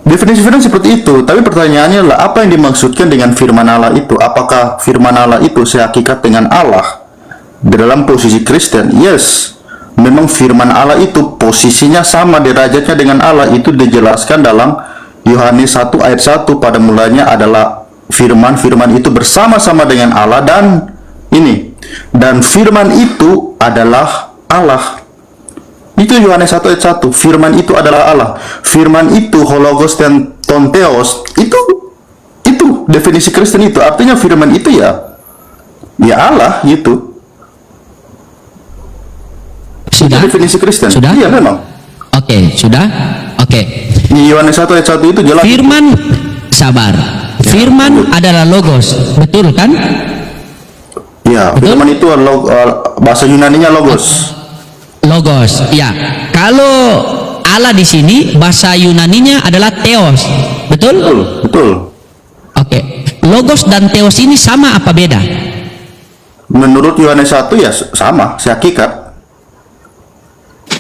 Definisi firman seperti itu, tapi pertanyaannya adalah apa yang dimaksudkan dengan firman Allah itu? Apakah firman Allah itu sehakikat dengan Allah? Di dalam posisi Kristen, yes, memang firman Allah itu posisinya sama derajatnya dengan Allah. Itu dijelaskan dalam Yohanes 1 ayat 1, pada mulanya adalah firman, firman itu bersama-sama dengan Allah, dan firman itu adalah Allah. Itu Yohanes 1 ayat 1, firman itu adalah Allah. Firman itu hologos dan tonteos, itu definisi Kristen itu. Artinya firman itu ya Allah gitu. Sudah? Itu definisi Kristen. Sudah? Iya memang. Oke, sudah? Oke. Di Yohanes 1 ayat 1 itu jelas. Firman, sabar. Firman adalah logos, betul kan? Ya, betul? firman itu bahasa Yunaninya logos. Logos, ya. Kalau Allah di sini bahasa Yunaninya adalah theos, betul? Betul, betul. Oke. Logos dan theos ini sama apa beda? Menurut Yohanes 1 ya sama, sehakikat.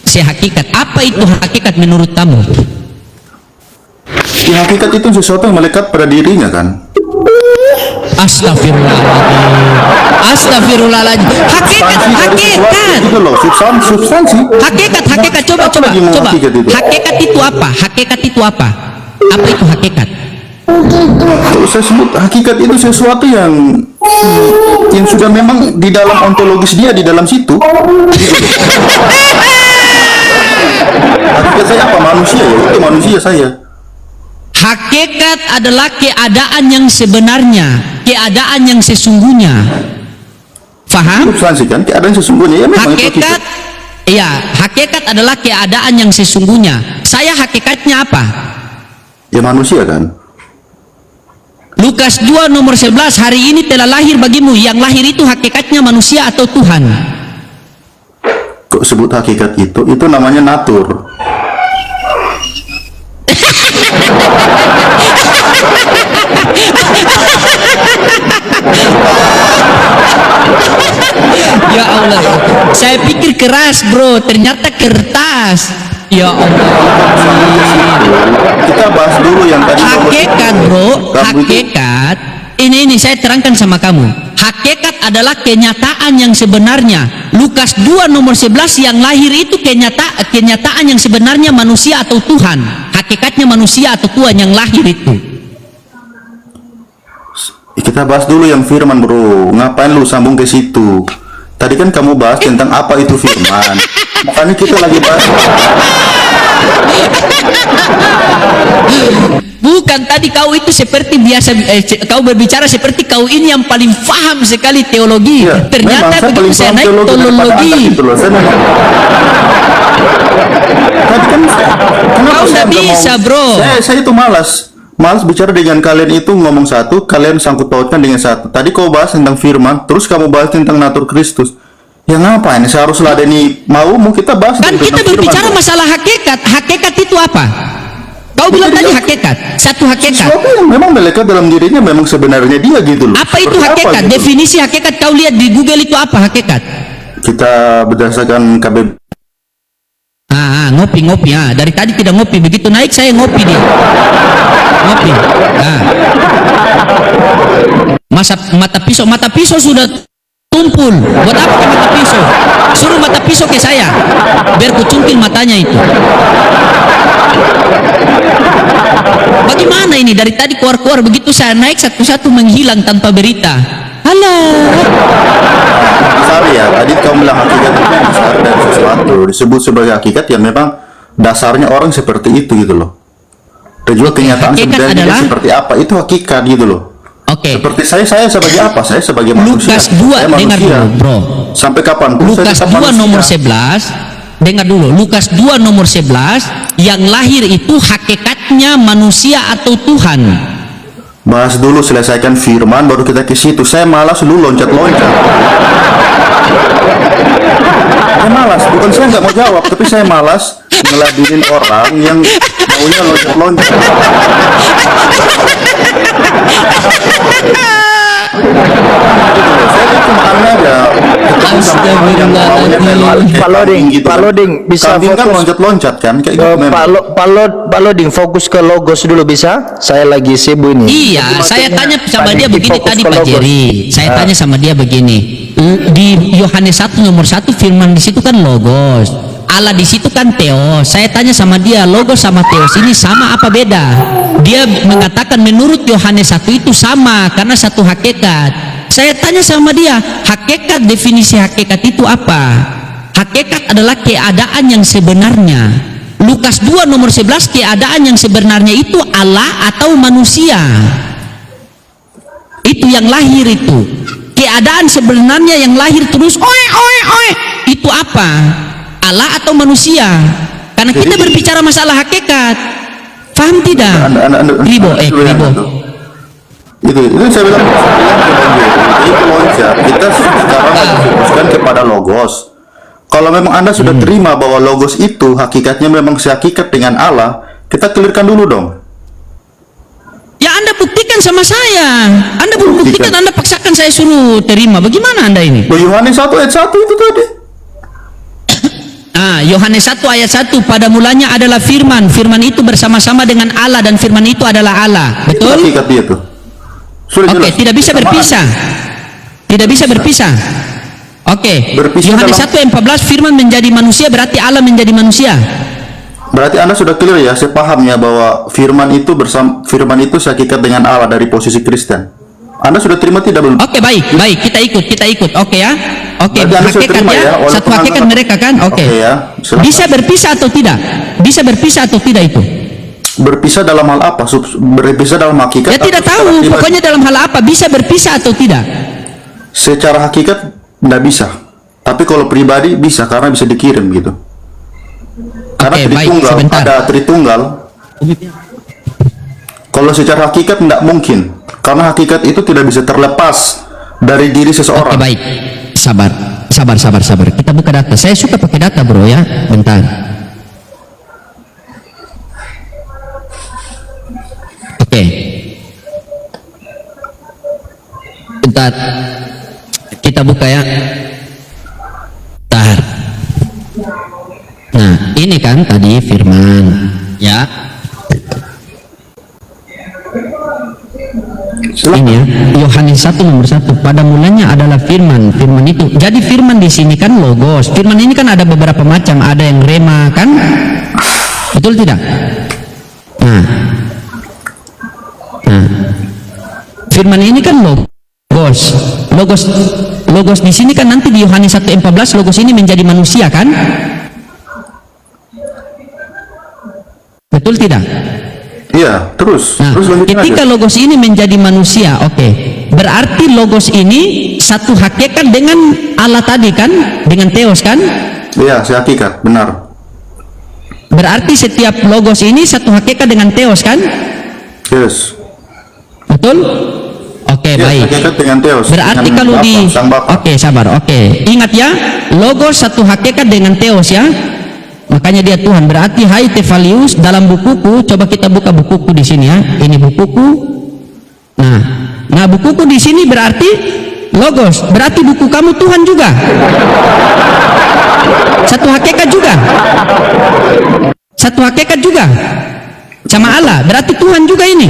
Sehakikat. Apa itu hakikat menurut kamu? Ya, hakikat itu sesuatu yang melekat pada dirinya kan. Astagfirullahaladzim. Hakikat. Itu loh, substansi. Hakikat. Coba. Hakikat itu apa? Apa itu hakikat? Kalau saya sebut hakikat itu sesuatu yang sudah memang di dalam ontologis dia, di dalam situ. Hakikat saya apa? Manusia ya, itu manusia saya. Hakikat adalah keadaan yang sebenarnya, keadaan yang sesungguhnya. Faham? Substansi kan, keadaan sesungguhnya ya memang hakikat. Iya, hakikat adalah keadaan yang sesungguhnya. Saya hakikatnya apa? Ya manusia kan. Lukas 2 nomor 11, hari ini telah lahir bagimu. Yang lahir itu hakikatnya manusia atau Tuhan? Kok sebut hakikat itu namanya natur. Ya Allah, saya pikir keras bro, ternyata kertas. Ya Allah. Kita bahas dulu yang tadi. Hakikat bro, hakikat. Ini saya terangkan sama kamu. Hakikat adalah kenyataan yang sebenarnya. Lukas 2 nomor 11, yang lahir itu kenyataan yang sebenarnya manusia atau Tuhan. Hakikatnya manusia atau Tuhan yang lahir itu. Kita bahas dulu yang firman bro. Ngapain lu sambung ke situ? Tadi kan kamu bahas tentang apa itu firman. Makanya kita lagi bahas. Bukan, tadi kau itu seperti biasa, kau berbicara seperti kau ini yang paling paham sekali teologi. Ya, ternyata begitu saya naik teologi. Tadi kan Kau tidak bisa bro. Saya itu malas bicara dengan kalian, itu ngomong satu, kalian sangkut pautkan dengan satu. Tadi kau bahas tentang firman, terus kamu bahas tentang natur Kristus. Ya ngapain? Saya harus ladeni mau kita bahas kan kita berbicara firman, masalah hakikat. Hakikat itu apa? Kau bilang tadi hakikat, satu hakikat. Sesuatu yang memang melekat dalam dirinya, memang sebenarnya dia gitu loh. Apa itu hakikat? Gitu? Definisi hakikat kau lihat di Google itu apa hakikat? Kita berdasarkan KB. Ngopi ya. Dari tadi tidak ngopi, begitu naik saya ngopi dia. Ngopi. Mata pisau sudah tumpul. Buat apa ke mata pisau? Suruh mata pisau ke saya, biar kucungkil matanya itu. Bagaimana ini? Dari tadi keluar-keluar, begitu saya naik satu-satu menghilang tanpa berita. Halah. Besar ya, tadi kamu bilang hakikat itu besar dari sesuatu, disebut sebagai hakikat yang memang dasarnya orang seperti itu gitu loh. Dan juga kenyataan sebenarnya adalah seperti apa, itu hakikat gitu loh. Oke. Seperti saya sebagai apa? Saya sebagai manusia. Lukas 2, dengar dulu bro. Sampai kapan? Lukas 2 nomor 11, dengar dulu. Lukas 2 nomor 11, yang lahir itu hakikatnya manusia atau Tuhan. Bahas dulu, selesaikan firman, baru kita ke situ. Saya malas lu loncat-loncat. Saya malas, bukan saya nggak mau jawab, tapi saya malas ngeladenin orang yang maunya loncat-loncat. Saya cuma aneh aja ketemu sama Pak Loding, gitu Pak kan. Loding bisa Kambing kan fokus. loncat-loncat kan kayak gitu memang. Pak Loding fokus ke logos dulu bisa? Saya lagi sibuk ini. Iya, saya tanya sama dia Tadi begini fokus tadi ke Pak logos. Jerry. Saya tanya sama dia begini. Di Yohanes 1 nomor 1 firman di situ kan logos. Allah di situ kan teos. Saya tanya sama dia, logos sama teos ini sama apa beda? Dia mengatakan menurut Yohanes 1 itu sama karena satu hakikat. Saya tanya sama dia, hakikat, definisi hakikat itu apa? Hakikat adalah keadaan yang sebenarnya. Lukas 2 nomor 11, keadaan yang sebenarnya itu Allah atau manusia. Itu yang lahir itu. Keadaan sebenarnya yang lahir terus itu apa? Allah atau manusia? Karena kita berbicara masalah hakikat. Paham tidak? Ribo. Itu saya bilang itu loncat. Kita sekarang fokuskan kepada logos. Kalau memang Anda sudah terima bahwa logos itu hakikatnya memang sehakikat dengan Allah, kita clearkan dulu dong. Ya Anda buktikan sama saya. Anda belum buktikan, Anda paksakan saya suruh terima. Bagaimana Anda ini? Yohanes 1 ayat 1 itu tadi. Yohanes 1 ayat 1, pada mulanya adalah firman. Firman itu bersama-sama dengan Allah dan firman itu adalah Allah. Betul? Hakikat dia tuh. Oke, tidak bisa berpisah. Tidak bisa berpisah. Oke. Yohanes 1 ayat 14, firman menjadi manusia berarti Allah menjadi manusia. Berarti Anda sudah clear ya, saya paham ya bahwa firman itu sehakikat dengan Allah dari posisi Kristen. Anda sudah terima tidak belum? Oke, baik, kita ikut. Oke ya. Oke, Berarti Anda sudah hakikat terima ya, ya, satu hakikat mereka kan? Oke. Ya, silakan. Bisa berpisah atau tidak? Bisa berpisah atau tidak itu? Berpisah dalam hal apa? Berpisah dalam hakikat? Ya tidak tahu, pokoknya dalam hal apa, bisa berpisah atau tidak? Secara hakikat tidak bisa. Tapi kalau pribadi bisa karena bisa dikirim gitu. Karena Oke, baik, Tritunggal, sebentar. ada Tritunggal. Kalau secara hakikat tidak mungkin. Karena hakikat itu tidak bisa terlepas dari diri seseorang. Oke, baik. Sabar. Kita buka data. Saya suka pakai data, bro ya. Bentar. Oke. Bentar. Kita buka ya. Bentar. Nah, ini kan tadi firman, ya. Ini ya, Yohanes 1 nomor 1, pada mulanya adalah firman. Firman itu, jadi firman di sini kan logos. Firman ini kan ada beberapa macam, ada yang rema kan, betul tidak? Nah, firman ini kan logos di sini kan nanti di Yohanes 1:14 logos ini menjadi manusia kan, betul tidak? Iya, terus lanjutin ketika aja. logos ini menjadi manusia, oke. Berarti logos ini satu hakikat dengan Allah tadi kan, dengan teos kan? Iya, sehakikat, benar. Berarti setiap logos ini satu hakikat dengan teos kan? Yes. Betul? Oke, Yes, baik. hakikat dengan teos. Berarti dengan kalau Bapa, Sang Bapa. Oke, sabar. Oke. Ingat ya, logos satu hakikat dengan teos ya. Makanya dia Tuhan. Berarti hai Tevalius dalam bukuku, coba kita buka bukuku di sini ya. Ini bukuku. Nah bukuku di sini berarti logos. Berarti buku kamu Tuhan juga. Satu hakikat juga. Satu hakikat juga. Sama Allah. Berarti Tuhan juga ini.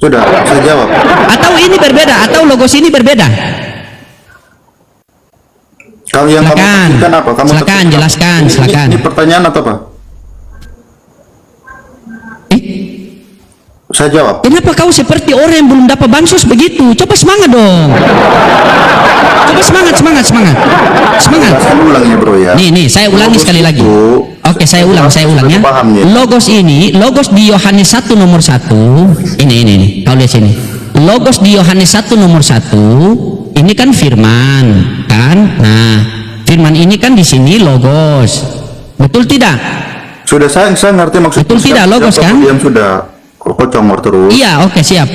Sudah, saya jawab. Atau ini berbeda, atau logos ini berbeda. Kalau yang kamu Silakan. tafsirkan apa? Kamu Silakan, tafsirkan apa? jelaskan, silakan. Ini pertanyaan atau apa? Saya jawab. Kenapa kau seperti orang yang belum dapat bansos begitu? Coba semangat dong. Coba semangat. Jelaskan ulang ya bro ya. Nih, saya ulangi Logos sekali lagi. itu- Oke, saya ulang ya. Paham ya. Logos di Yohanes 1 nomor 1. Ini. Kau lihat sini. Logos di Yohanes 1 nomor 1, ini kan firman, kan? Nah, firman ini kan di sini logos. Betul tidak? Sudah saya ngerti maksudnya. Betul tidak, logos kan? Diam sudah kocongor terus. Iya, oke, siap.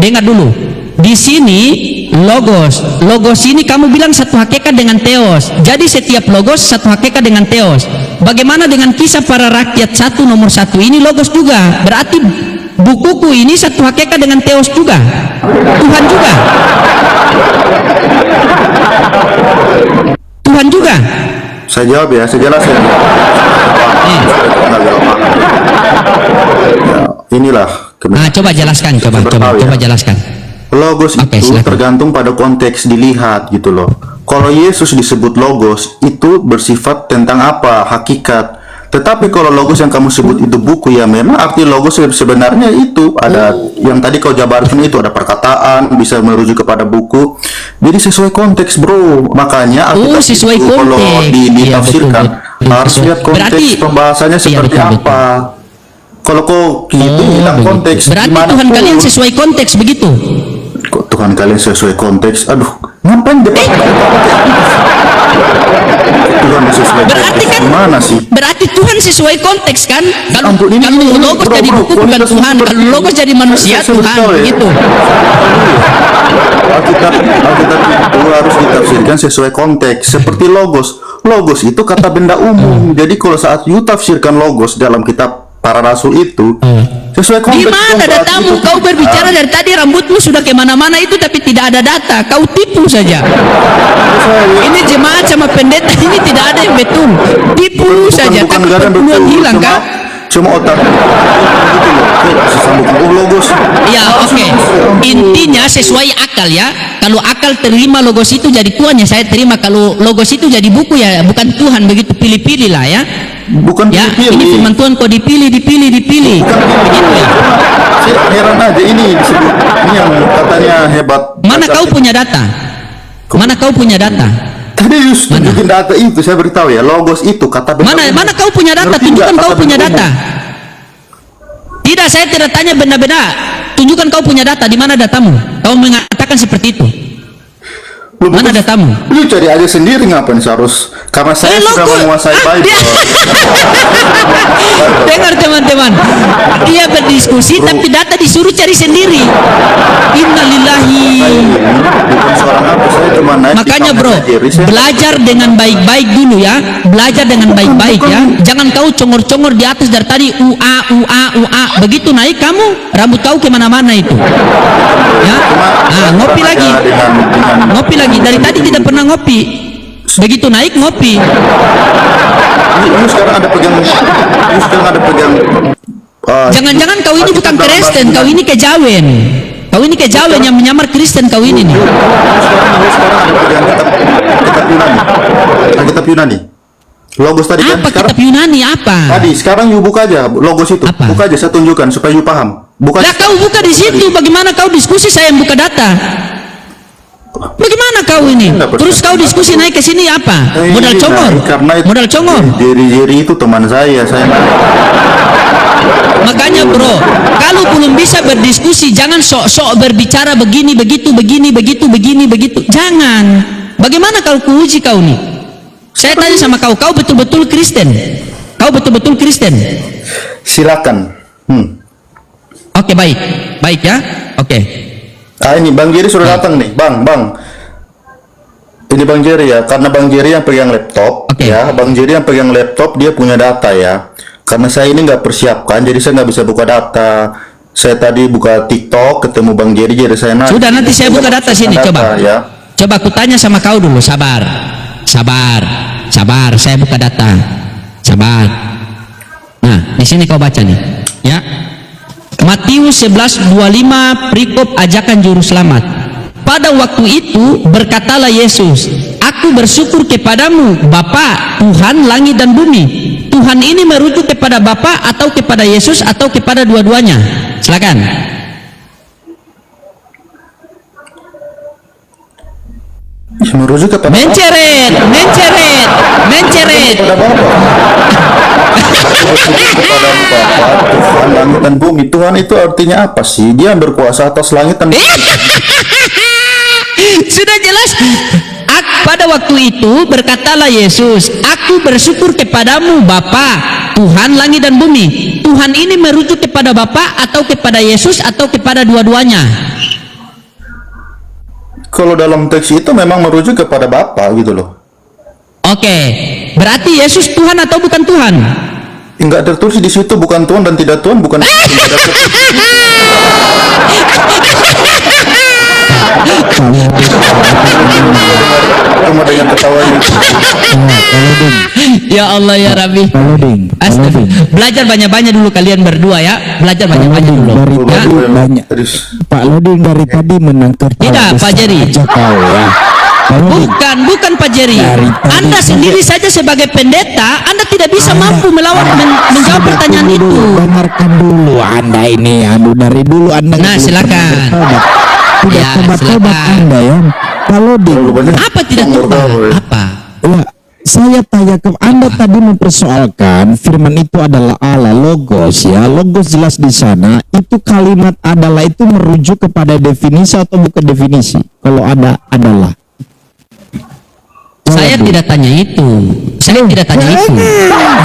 Dengar dulu. Di sini logos ini kamu bilang satu hakikat dengan teos. Jadi setiap logos satu hakikat dengan teos. Bagaimana dengan kisah para rakyat 1 nomor 1? Ini logos juga. Berarti bukuku ini satu hakikat dengan teos juga. Tuhan juga. Saya jawab ya, saya jelasin. Ya, inilah. Coba jelaskan, coba jelaskan. Logos Oke, itu silakan. tergantung pada konteks dilihat gitu loh. Kalau Yesus disebut logos itu bersifat tentang apa? Hakikat. Tetapi kalau logos yang kamu sebut itu buku, ya memang arti logos sebenarnya itu ada yang tadi kau jabarkan, itu ada perkataan, bisa merujuk kepada buku. Jadi sesuai konteks, bro. Makanya Alkitab sesuai itu kalau konteks. Iya, ditafsirkan betul. harus lihat konteks Berarti- pembahasannya Iya, seperti betul, apa. Kalau kau gitu hilang begitu. konteks. Berarti Dimanapun. Tuhan kalian sesuai konteks begitu. Kok Tuhan kalian sesuai konteks? Aduh, ngapain debat? Tuhan sesuai Berarti konteks kan gimana sih? Berarti Tuhan sesuai konteks kan? Kalau Ampun, ini logos bro, jadi bro, buku bukan kualitas Tuhan, seperti kalau ini. logos jadi manusia Saya Tuhan tahu ya. begitu. Alkitab itu harus ditafsirkan sesuai konteks. Seperti logos. Logos itu kata benda umum. Jadi kalau saat you tafsirkan logos dalam kitab para rasul itu sesuai konteks. Di mana dong, datamu? itu. Kau berbicara dari tadi rambutmu sudah kemana-mana itu tapi tidak ada data. Kau tipu saja. Ini jemaat sama pendeta ini tidak ada yang betul. Tipu saja. Bukan Tapi nggak ada perpuluhan betul. hilang kan? Cuma otak gitu loh. Sambungkan logos. Ya oke. Intinya sesuai akal ya. Kalau akal terima logos itu jadi Tuhan ya saya terima. Kalau logos itu jadi buku ya bukan Tuhan begitu. Pilih-pilih lah ya. Bukan Ya pilih. ini firman Tuhan kau dipilih. Begitu ya. Saya heran aja ini disebut ini yang katanya hebat. Mana kau punya data? Mana kau punya data? Tadi just tunjukin data itu, saya beritahu ya, logos itu kata benda umum. Mana kau punya data? Ngerti Tunjukkan nggak kau kata punya benda data. umum? Tidak, saya tidak tanya benda-benda. Tunjukkan kau punya data. Di mana datamu? Kau mengatakan seperti itu. Lu Mana bukan- datamu? Lu cari aja sendiri, ngapain harus? Karena saya sudah logo. menguasai Bible. Dengar teman-teman, dia berdiskusi tapi data disuruh cari sendiri. Innalillahi. Bukan seorang apa, saya cuma naik. Makanya di bro, kamar Jerry, saya- belajar dengan baik-baik dulu ya. Belajar dengan baik-baik ya. Jangan kau congor-congor di atas dari tadi ua. Begitu naik kamu, rambut kau kemana-mana itu. Ya, ngopi lagi. Ngopi lagi. Dari tadi tidak pernah ngopi. Begitu naik ngopi. Lu sekarang ada pegang. Jangan-jangan kau ini bukan Alkitab dalam Kristen, bahasa kau ini kejawen. Kau ini kejawen yang menyamar Kristen kau ini nih. Sekarang ada pegang kitab Yunani. Kitab Yunani. Logos tadi kan Apa sekarang. kitab Yunani apa? Tadi sekarang you buka aja logos itu. Apa? Buka aja, saya tunjukkan supaya you paham. Buka. Lah kau buka di situ, bagaimana kau diskusi saya yang buka data? Bagaimana kau ini? Terus kau diskusi naik ke sini apa? Modal congor. Karena itu, Modal congor. Jerry itu teman saya. Makanya bro, kalau belum bisa berdiskusi jangan sok-sok berbicara begini begitu. Jangan. Bagaimana kalau kuuji kau nih? Saya tanya sama kau betul-betul Kristen? Kau betul-betul Kristen? Silakan. Oke, baik ya. Oke. Ini Bang Jerry sudah datang nih, Bang. Ini Bang Jerry ya, karena Bang Jerry yang pegang laptop, Oke. ya. Bang Jerry yang pegang laptop, dia punya data ya. Karena saya ini nggak persiapkan, jadi saya nggak bisa buka data. Saya tadi buka TikTok, ketemu Bang Jerry, jadi saya nanya. Sudah, nanti saya buka data sini, coba. Ya. Coba aku tanya sama kau dulu, sabar. Saya buka data. Sabar. Nah, di sini kau baca nih, ya. Matius 11:25 perikop ajakan juru selamat. Pada waktu itu berkatalah Yesus, aku bersyukur kepadamu Bapa, Tuhan langit dan bumi. Tuhan ini merujuk kepada Bapa atau kepada Yesus atau kepada dua-duanya? Silakan. Merujuk kepada Menceret. kepada Bapa, Tuhan langit dan bumi. Tuhan itu artinya apa sih? Dia yang berkuasa atas langit dan bumi. Sudah jelas. Pada waktu itu berkatalah Yesus, aku bersyukur kepadamu Bapa, Tuhan langit dan bumi. Tuhan ini merujuk kepada Bapa atau kepada Yesus atau kepada dua-duanya? Kalau dalam teks itu memang merujuk kepada Bapa gitu loh. Oke, berarti Yesus Tuhan atau bukan Tuhan? Enggak tertulis di situ bukan Tuhan dan tidak Tuhan, bukan. Cuma dengan ketawanya. Ya Allah ya Rabbi. Kalau ding, Belajar banyak-banyak dulu kalian berdua ya. Belajar banyak-banyak dulu. dari Ya. tadi banyak. Pak Loding dari tadi menangkap. Tidak, Pak Jerry. Aja kau ya. Kalau Ding, Bukan Pak Jerry. Dari tadi Anda saja. sendiri saja sebagai pendeta, Anda tidak bisa mampu menjawab sudah pertanyaan tunggu itu. dulu, dengarkan dulu Anda ini, dari dulu Anda Nah, belum silakan. pernah bertobat. Tidak Ya, tobat-tobat silakan. Anda ya. Kalau Ding, Apa tidak tobat? Apa? ya, saya tanya ke Anda tadi mempersoalkan firman itu adalah Allah, logos ya. Logos jelas di sana. Itu kalimat adalah itu merujuk kepada definisi atau bukan definisi? Kalau ada adalah. Saya tidak tanya itu. Saya tidak tanya itu.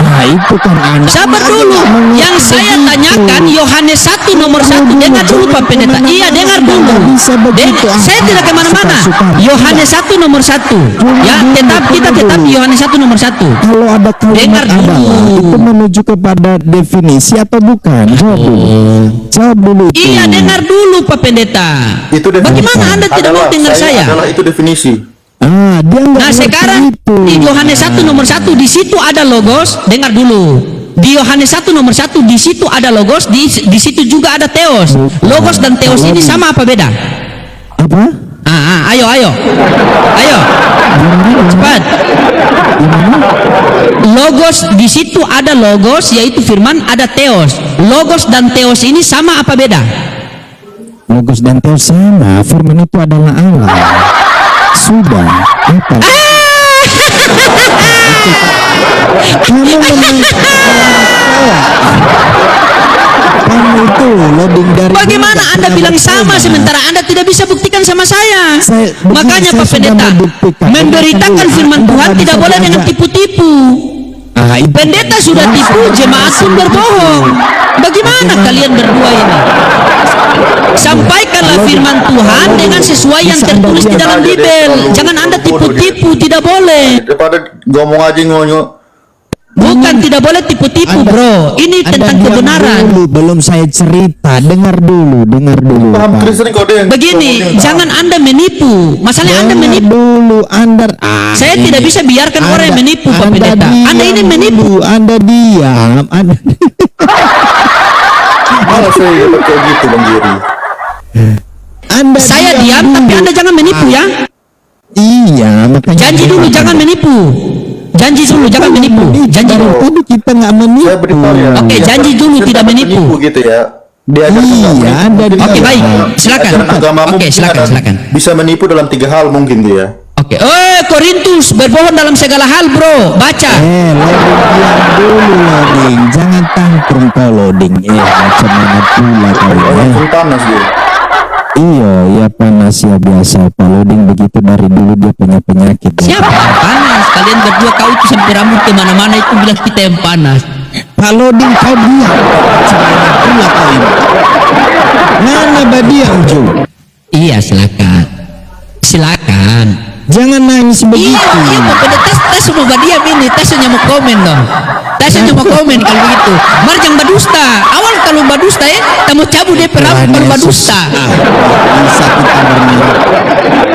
Nah, itu kan Anda. Sabar dulu. Yang saya tanyakan Yohanes 1 nomor 1. Dengar dulu Pak Pendeta. Iya, dengar dulu. Saya tidak kemana-mana. Yohanes 1 nomor 1. Ya, kita tetap Yohanes 1 nomor 1. Kalau ada Dengar kalimat dulu. adalah itu menuju kepada definisi atau bukan? Jawab dulu. Jawab dulu itu. Iya, dengar dulu Pak Pendeta. Itu definisi. Bagaimana Anda tidak mau dengar saya? Adalah itu definisi. Dia nggak Nah, ngerti sekarang itu. di Yohanes 1 nomor 1 di situ ada logos. Dengar dulu. Di Yohanes 1 nomor 1 di situ ada logos, di situ juga ada theos. Logos dan theos ini sama apa beda? Apa? Ayo. Cepat. Logos di situ ada logos yaitu firman, ada theos. Logos dan theos ini sama apa beda? Logos dan teos sama. Firman itu adalah Allah. Sudah. Apa? Kamu memang kamu itu loading dari. Bagaimana dulu Anda nggak bilang pernah sama bertobat. sementara Anda tidak bisa buktikan sama saya? Makanya saya Pak sudah Pendeta membuktikan. memberitakan firman Anda Tuhan nggak tidak bisa boleh dengan diajak. tipu-tipu. Itu Pendeta sudah tipu, jemaat pun berbohong. Bagaimana kalian berdua ini? Sampaikanlah firman Tuhan dengan sesuai yang tertulis di dalam Bibel. Jangan Anda tipu-tipu, tidak boleh. Daripada ngomong aja ngonyo. Bukan tidak boleh tipu-tipu, bro. Ini tentang diam kebenaran. dulu, belum saya cerita. Dengar dulu Paham Pak. Kristen kode yang Begini, jangan Anda menipu. Masalahnya Anda Dengar menipu. dulu Anda. Saya tidak bisa biarkan orang yang menipu, Pak Pendeta. Anda ini menipu. Anda diam. malah saya dapat kayak gitu Bang Giri. Anda Saya diam, tapi Anda jangan menipu ya. Iya, makanya Janji dulu, jangan menipu. Janji dulu, jangan menipu. Janji Dari dulu. tadi kita nggak menipu. Saya beritahu ya. Oke, janji dulu Saya tidak dapat menipu. gitu ya. Diajarkan Iya, nggak menipu. Anda Mungkin Oke, dalam baik. Silakan. ajaran agamamu Oke, mungkin silakan, ada- silakan. Bisa menipu dalam 3 hal mungkin dia. Oke. Korintus berbohong dalam segala hal, bro. Baca. Loading diam dulu loading. Jangan tangkrung kau loading. Macam mana pula kau Orang ya. pun panas dia. Iya, ya panas ya biasa. Pak loading begitu dari dulu dia punya penyakit. Ya. Siapa yang panas? Kalian berdua kau itu sampai rambut kemana-mana itu bilang kita yang panas. Pak loading kau diam. Macam mana pula kau ini. Mana badiam Ju? Iya, silakan. Silakan. Jangan nangis begitu. Iya, Pak Pendeta. Tas mau badiam ini. Tasnya mau komen dong. Tasnya mau komen kalau begitu. Mari jangan badusta. Awal kalau badusta kamu cabut deh perang kalau badusta. Bisa kita berniat.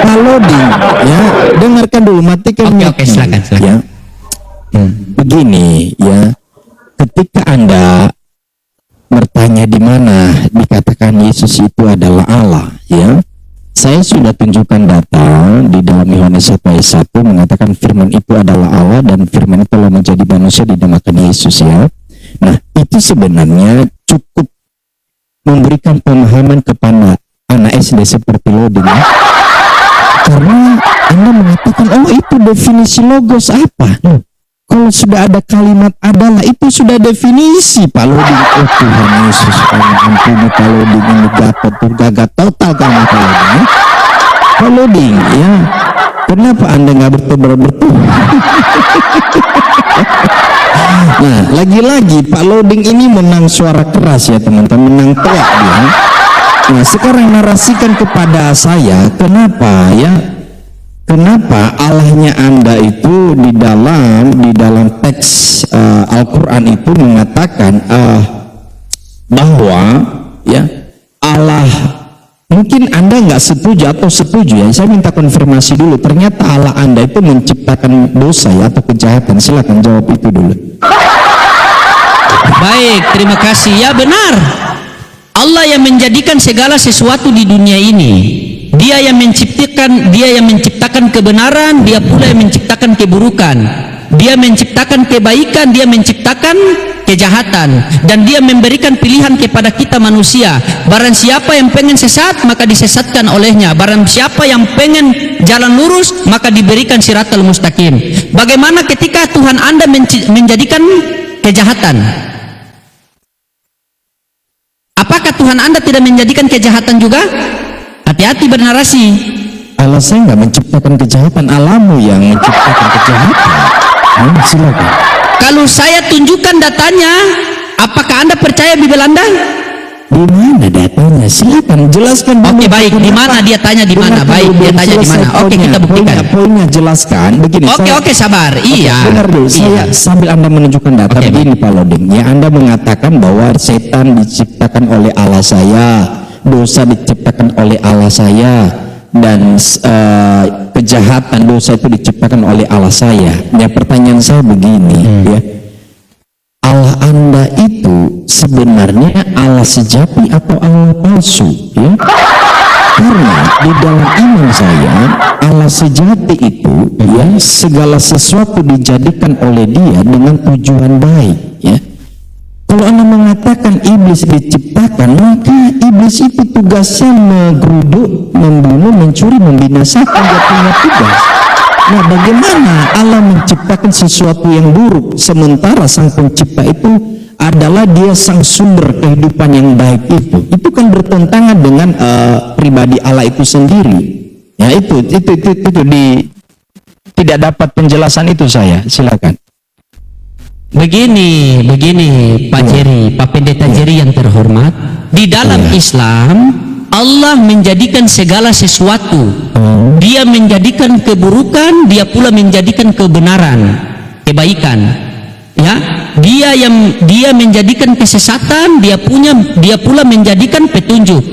Pak loading ya, dengarkan dulu, matikan Oke, mic-nya. silakan. Ya. Begini ya, ketika Anda bertanya di mana dikatakan Yesus itu adalah Allah ya, saya sudah tunjukkan data di dalam Yohanes 1 ayat 1 mengatakan firman itu adalah Allah dan firman itu telah menjadi manusia dinamakan Yesus ya. Nah, itu sebenarnya cukup memberikan pemahaman kepada anak SD seperti loading ya. Karena Anda mengatakan, oh itu definisi logos apa? Kalau sudah ada kalimat adalah, itu sudah definisi Pak loading. Oh Tuhan Yesus, ampuni Pak loading, ini gagat total kamu Pak loading ya. Pak loading ya, kenapa Anda nggak bertobat? Nah, lagi-lagi Pak loading ini menang suara keras ya teman-teman, menang telak dia. Nah, sekarang narasikan kepada saya kenapa ya? Kenapa Allahnya Anda itu di dalam teks Al-Qur'an itu mengatakan bahwa ya Allah mungkin Mungkin Anda nggak setuju atau setuju ya. Saya minta konfirmasi dulu. Ternyata Allah Anda itu menciptakan dosa ya, atau kejahatan. Silakan jawab itu dulu. Baik, terima kasih. Ya benar. Allah yang menjadikan segala sesuatu di dunia ini. Dia yang menciptakan kebenaran, dia pula yang menciptakan keburukan. Dia menciptakan kebaikan, dia menciptakan kejahatan, dan dia memberikan pilihan kepada kita manusia. Barang siapa yang pengen sesat, maka disesatkan olehnya. Barang siapa yang pengen jalan lurus, maka diberikan siratal mustaqim. Bagaimana ketika Tuhan Anda menjadikan kejahatan? Apakah Tuhan Anda tidak menjadikan kejahatan juga? Hati-hati bernarasi. Allah saya nggak menciptakan kejahatan, Allahmu yang menciptakan kejahatan. Silakan. Kalau saya tunjukkan datanya, apakah Anda percaya Bibel Anda? Di mana datanya? Silakan jelaskan. Oke, baik. Di mana dia tanya di mana? Baik, dia tanya di mana? Oke, kita buktikan. Poinnya jelaskan. Begini. Oke, sabar. Iya. Benar dulu. Saya sambil Anda menunjukkan data begini, Pak Loding. Ya, Anda mengatakan bahwa setan diciptakan oleh Allah saya, dosa diciptakan oleh Allah saya, dan kejahatan dosa itu diciptakan oleh Allah saya. Ya, pertanyaan saya begini, ya. Allah Anda itu sebenarnya Allah sejati atau Allah palsu, ya? Karena di dalam iman saya, Allah sejati itu, ya, segala sesuatu dijadikan oleh Dia dengan tujuan baik, ya. Kalau Anda mengatakan iblis diciptakan, maka iblis itu tugasnya menggeruduk, membunuh, mencuri, membinasakan. Dia punya tugas. Nah, bagaimana Allah menciptakan sesuatu yang buruk, sementara sang pencipta itu adalah dia sang sumber kehidupan yang baik itu? Itu kan bertentangan dengan pribadi Allah itu sendiri. Ya, itu tidak dapat penjelasan itu saya. Silakan. Begini Pak Jerry, Pak Pendeta Jerry yang terhormat, di dalam Islam Allah menjadikan segala sesuatu. Dia menjadikan keburukan, dia pula menjadikan kebenaran, kebaikan. Ya, dia menjadikan kesesatan, dia pula menjadikan petunjuk.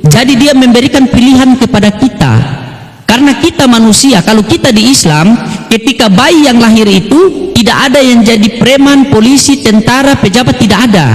Jadi dia memberikan pilihan kepada kita. Karena kita manusia, kalau kita di Islam, ketika bayi yang lahir itu tidak ada yang jadi preman, polisi, tentara, pejabat, tidak ada.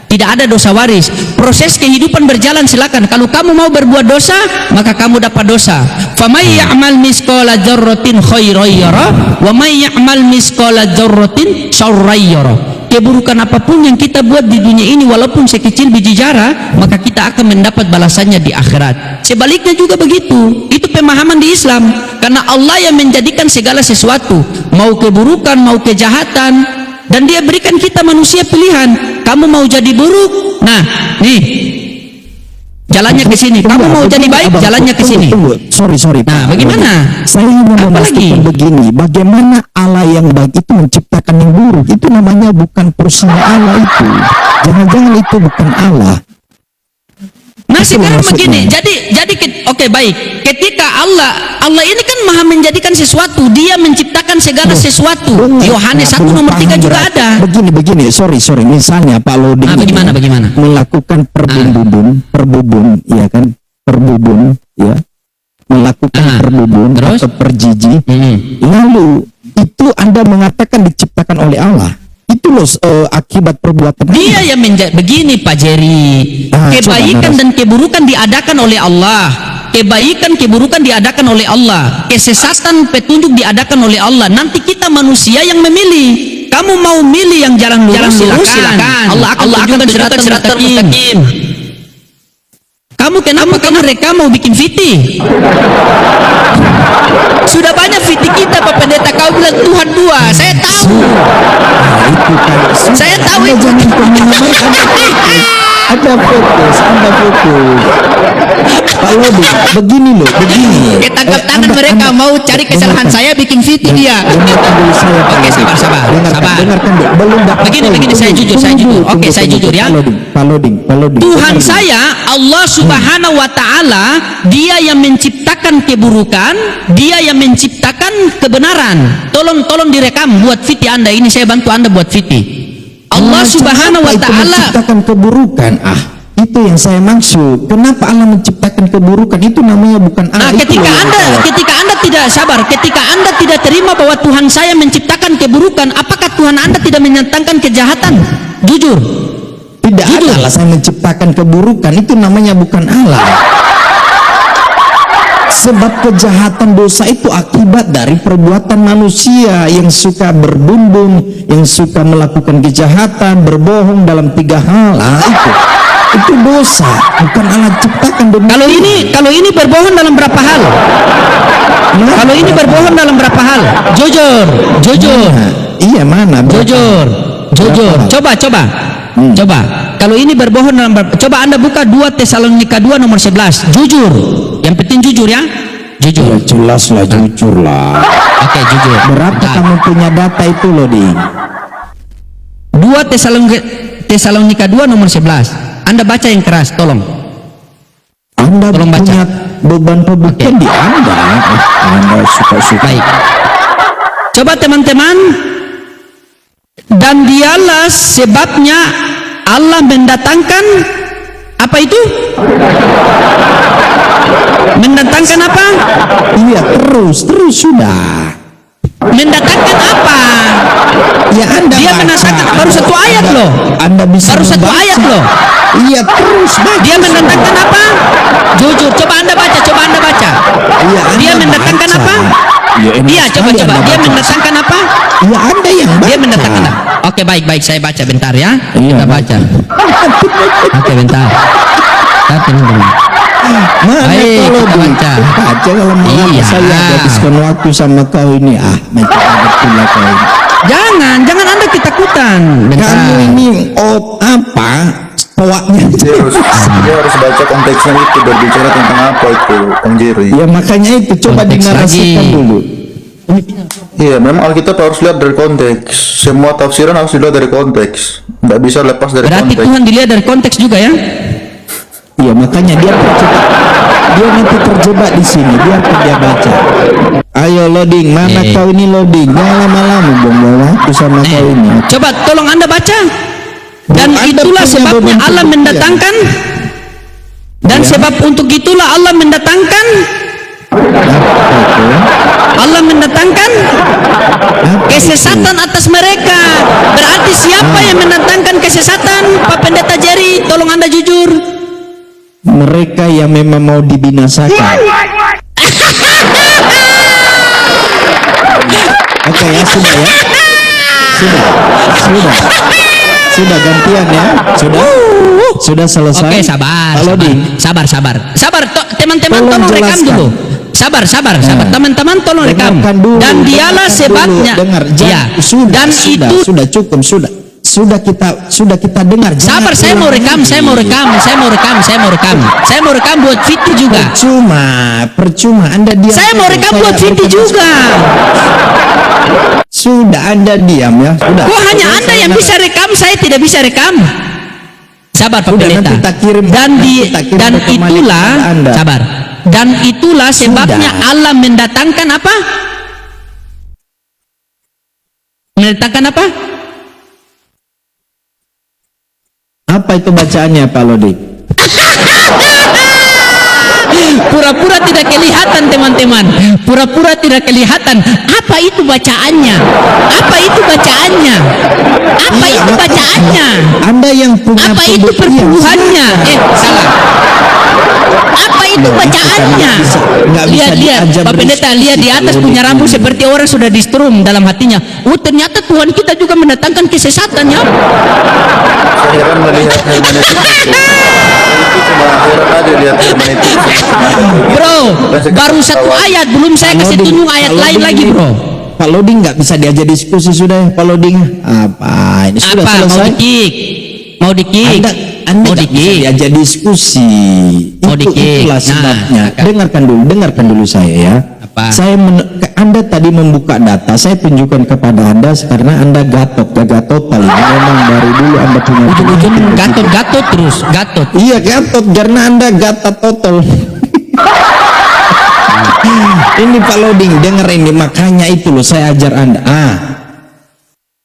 Tidak ada dosa waris. Proses kehidupan berjalan, silakan. Kalau kamu mau berbuat dosa, maka kamu dapat dosa. Famay ya'mal misqala dzarratin khairan yara wa may ya'mal misqala dzarratin syarran yara. Keburukan apapun yang kita buat di dunia ini, walaupun sekecil biji jara, maka kita akan mendapat balasannya di akhirat. Sebaliknya juga begitu. Itu pemahaman di Islam. Karena Allah yang menjadikan segala sesuatu, mau keburukan, mau kejahatan, dan dia berikan kita manusia pilihan. Kamu mau jadi buruk, nah nih jalannya ke sini. Kamu mau jadi baik, jalannya ke sini. Sorry. Nah, bagaimana? Saya ingin memastikan begini, bagaimana Allah yang baik itu menciptakan yang buruk? Itu namanya bukan porsinya Allah itu. Jangan-jangan itu bukan Allah. Nah, sekarang begini. Jadi oke, baik. Ketika Allah ini kan maha menjadikan sesuatu, dia menciptakan segala sesuatu. Yohanes 1 nomor 3 juga ada. Begini, sorry. Misalnya Pak Loding bagaimana? Melakukan perbubun, ya kan? Perbubun, ya. Melakukan perbubun atau perjiji. Lalu itu Anda mengatakan diciptakan oleh Allah. Itu loh akibat perbuatan dia yang begini Pak Jerry. Kebaikan dan keburukan diadakan oleh Allah. Kebaikan keburukan diadakan oleh Allah. Kesesatan petunjuk diadakan oleh Allah. Nanti kita manusia yang memilih. Kamu mau milih yang jalan lurus, silakan. Allah akan tunjukkan siratal mustaqim. Kenapa kamu reka mau bikin fiti? Sudah banyak fiti kita, Pak Pendeta. Kau bilang Tuhan dua. Saya tahu. Saya tahu itu. Anda fokus. Pak Loding, begini. Ketangkap tangan mereka mau cari kesalahan saya, bikin fiti dia. Oke, sabar. Dengarkan dulu. Belum dapat. Begini, saya jujur. Oke, saya jujur ya. Pak Loding. Tuhan saya, Allah Subhanahu wa Ta'ala, Dia yang menciptakan keburukan, Dia yang menciptakan kebenaran. Tolong direkam buat fiti Anda ini, saya bantu Anda buat fiti. Allah Subhanahu wa Ta'ala menciptakan keburukan. Itu yang saya maksud. Kenapa Allah menciptakan keburukan? Itu namanya bukan Allah. Nah, ketika anda tidak sabar, ketika anda tidak terima bahwa Tuhan saya menciptakan keburukan, apakah Tuhan anda tidak menyatakan kejahatan? Jujur. Tidak ada Allah saya menciptakan keburukan. Itu namanya bukan Allah. Sebab kejahatan dosa itu akibat dari perbuatan manusia yang suka berbumbung, yang suka melakukan kejahatan, berbohong dalam 3 hal. Itu dosa, bukan Allah ciptakan demikian. Kalau ini berbohong dalam berapa hal? Kalau ini berbohong dalam berapa hal? Jujur. Iya, mana? Jujur. Coba. Coba. Kalau ini berbohong dalam coba Anda buka 2 Tesalonika 2 nomor 11. Jujur. Yang penting jujur ya. Jujur. Ya, jelas lah, jujur lah. Oke, jujur. Berapa kamu punya data itu loh, Ding? 2 Tesalonika 2 nomor 11. Anda baca yang keras, tolong. Anda Tolong baca. punya beban pembuktian di Anda. Anda suka-suka. Baik. Coba teman-teman. Dan dialah sebabnya Allah mendatangkan apa itu? Mendatangkan apa? Iya, terus sudah. Mendatangkan apa? Ya, Anda Dia baca. mendatangkan baru 1 ayat loh. Anda bisa Baru 1 membaca. ayat loh. Iya, terus baca. Dia mendatangkan apa? Jujur. Coba Anda baca. Iya, Dia Anda mendatangkan baca. apa? Ya, enak Iya, sekali coba. Anda Dia baca. mendatangkan apa? Ya, Anda yang baca. Dia mendatangkan apa? Oke, baik. Saya baca bentar ya. Iya, Kita baca. Oke, bentar. Mana Baik, kalau kita baca. baca kalau mau Iya. saya habiskan waktu sama kau ini. Macam pula kau ini. Jangan Anda ketakutan. Bentar. Kamu ini apa? Toaknya. Dia harus baca konteksnya itu, berbicara tentang apa itu, Bang Jerry. Ya, makanya itu coba Konteks dinarasikan lagi. dulu. Iya, memang Alkitab harus lihat dari konteks. Semua tafsiran harus dilihat dari konteks. Nggak bisa lepas dari Berarti konteks. Tuhan dilihat dari konteks juga ya? Iya, makanya dia terjebak. Dia nanti terjebak di sini. Biarkan dia baca. Ayo loading, mana kau ini loading? Jangan lama-lama buang waktu sama kau ini. Coba tolong Anda baca. Dan Anda itulah punya sebabnya beban Allah pembuktian. mendatangkan. Dan sebab untuk itulah Allah mendatangkan. Allah mendatangkan kesesatan atas mereka. Berarti siapa yang mendatangkan kesesatan? Pak Pendeta Jerry, tolong Anda jujur. Mereka yang memang mau dibinasakan. Oke ya, sudah ya. Sudah gantian ya. Sudah selesai. Oke, sabar. Halo, Ding. Sabar. Teman-teman Tolong tolong rekam jelaskan. dulu. Sabar. Teman-teman tolong rekam. Dengarkan dulu, Dan dialah dengarkan sebabnya. dulu. Dengar, Ya. sudah cukup. Sudah kita dengar. Sabar, saya mau rekam buat Fiti juga. Percuma Anda diam. Saya mau rekam buat Fiti juga. Sudah Anda diam ya. Sudah. Kok hanya Anda yang bisa rekam, saya tidak bisa rekam? Sabar Pak Udah, Pendeta. nanti tak kirim- Dan rekaman itulah kepada Anda. sabar. Dan itulah sebabnya Sudah. Allah mendatangkan apa? Mendatangkan apa? Apa itu bacaannya Pak Lodi? Pura-pura tidak kelihatan teman-teman. Pura-pura tidak kelihatan. Apa itu bacaannya? Anda yang punya Apa itu pembuktian. perpuluhannya? Salah. Apa itu bacaannya? Nggak bisa Lihat diajak Pak Pendeta, berdiskusi lihat di atas kalau punya di rambut sini. seperti orang sudah di-strum dalam hatinya. Oh, ternyata Tuhan kita juga mendatangkan kesesatan ya. Saya heran melihat hermeneutik itu. Itu cuma heran aja lihat hermeneutik. Bro, baru 1 ayat, belum saya kasih tunjuk ayat lain lagi, bro. Pak Loding nggak bisa diajak diskusi sudah ya Pak Loding. Apa ini sudah Apa mau selesai? dikik? Mau dikik? Anda Mau nggak bisa dikik? diajak diskusi. Mau dikik? Itulah Nah, sebabnya. silakan. Dengarkan dulu saya ya. Apa? Anda tadi membuka data, saya tunjukkan kepada Anda karena Anda gatot paling. Memang dari dulu Anda punya Ujung-ujung penyakit. gatot terus, gatot. Iya gatot karena Anda gatot total. Ini Pak Loding, dengar ini, makanya itu loh saya ajar Anda.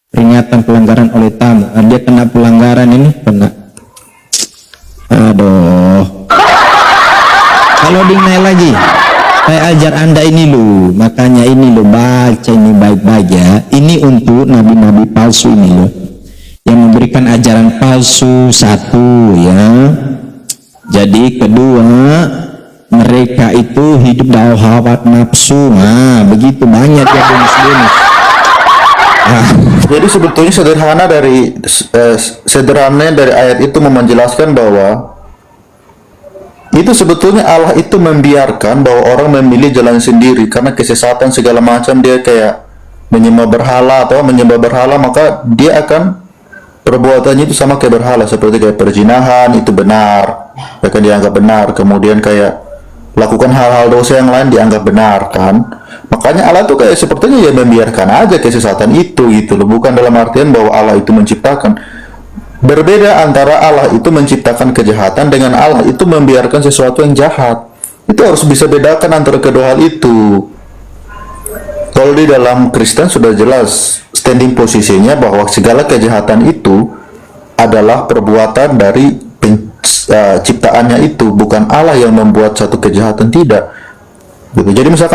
Peringatan pelanggaran oleh tamu. Dia kena pelanggaran ini, kena loading naik lagi. Saya ajar Anda ini loh, makanya ini loh, baca ini baik-baik ya. Ini untuk nabi-nabi palsu ini loh, yang memberikan ajaran palsu, satu ya. Jadi kedua, mereka itu hidup dalam hawa nafsu. Nah, begitu banyak ya bonus-bonus. Nah, Jadi sebetulnya sederhananya dari ayat itu menjelaskan bahwa itu sebetulnya Allah itu membiarkan bahwa orang memilih jalan sendiri karena kesesatan segala macam. Dia kayak menyembah berhala, maka dia akan perbuatannya itu sama kayak berhala, seperti kayak perzinahan itu benar, akan dianggap benar. Kemudian kayak lakukan hal-hal dosa yang lain dianggap benar kan. Makanya Allah tuh kayak sepertinya ya membiarkan aja kesesatan itu gitu loh. Bukan dalam artian bahwa Allah itu menciptakan. Berbeda antara Allah itu menciptakan kejahatan dengan Allah itu membiarkan sesuatu yang jahat. Itu harus bisa bedakan antara kedua hal itu. Kalau di dalam Kristen sudah jelas standing posisinya bahwa segala kejahatan itu adalah perbuatan dari ciptaannya itu, bukan Allah yang membuat satu kejahatan, tidak. Gitu. Jadi misalkan